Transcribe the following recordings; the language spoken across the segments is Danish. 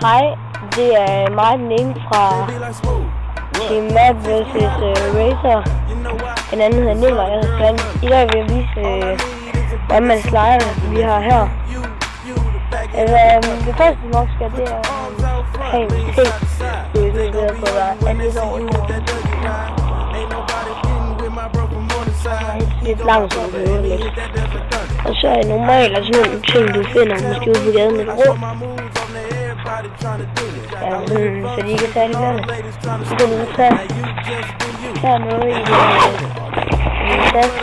Hej, det er mig den ene fra Team Map vs Racer. Den anden hedder Niel, og jeg hedder Sand. I dag vil jeg vise, hvordan man slider, vi har her. Det første nok skal det er have en ting, du er ved på dig. Er lidt over i morgen. Lidt langsomt lidt. Og så er normalt sådan nogle ting, du finder måske ude på gaden med et rum. Ja, så de ikke kan tage det med. Så kan du tage noget i din taske.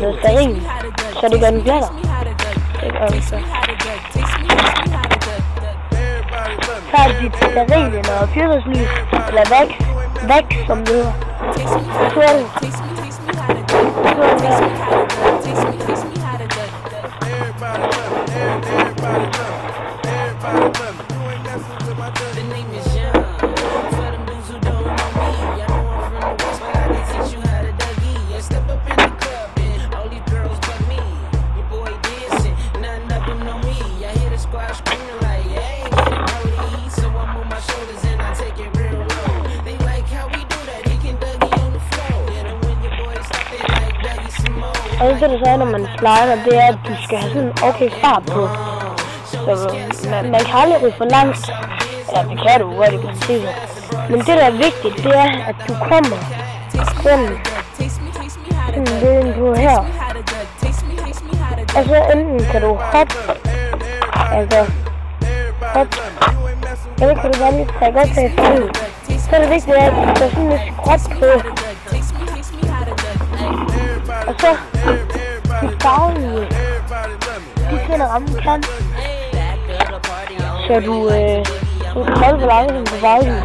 Noget stearin, så det gør den glatter. Det gør den så. Tager dit stearin og pyrroslys, eller væk som det hedder. Så er det. Og det der så er, når man slider, det er, at du skal have sådan okay fart på. Så man kan aldrig ryge for langt. Eller det kan du godt i princippet. Men det der er vigtigt, det er, at du kommer sådan lidt på her. Og så enten kan du hoppe. Altså hoppe. Eller kan du bare lige trække op til frem. Så er det vigtigt, at du får sådan lidt skråt på. Og så de faglige, de finder rammen kan, så du kan holde for langsomt på faglige.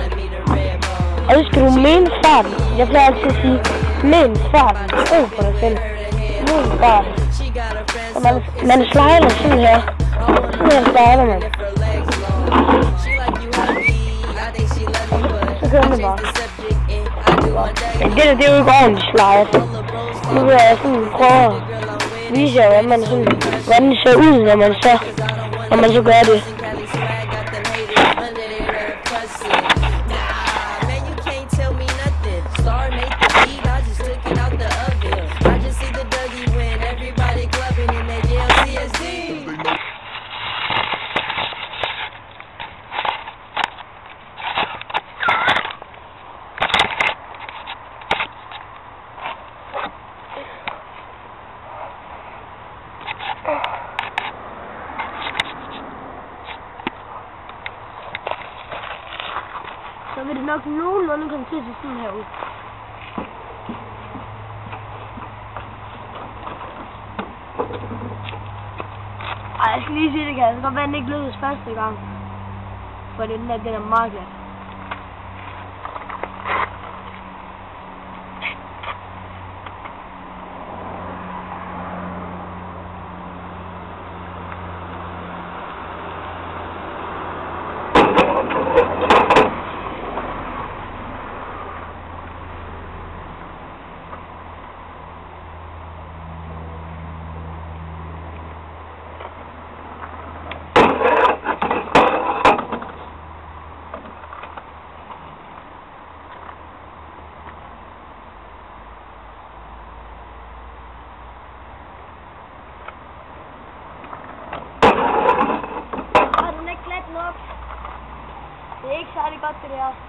Og så skal du mene farten. Jeg plejer altid at sige, mene farten. Tro på dig selv. Mene farten. Og man slider sådan her. Sådan her slider man. Så kører man bare. Men det der, det er jo ikke ordentligt slider. Nu vil jeg sådan prøve at vise jer, hvordan det ser ud, når man så gør det. Så vil det nok nogenlunde komme til at se sådan her ud. Ej, jeg skal lige sige det, kan jeg godt være, den ikke lykkedes første gang. For den er meget glat. Det er ikke særlig godt det der.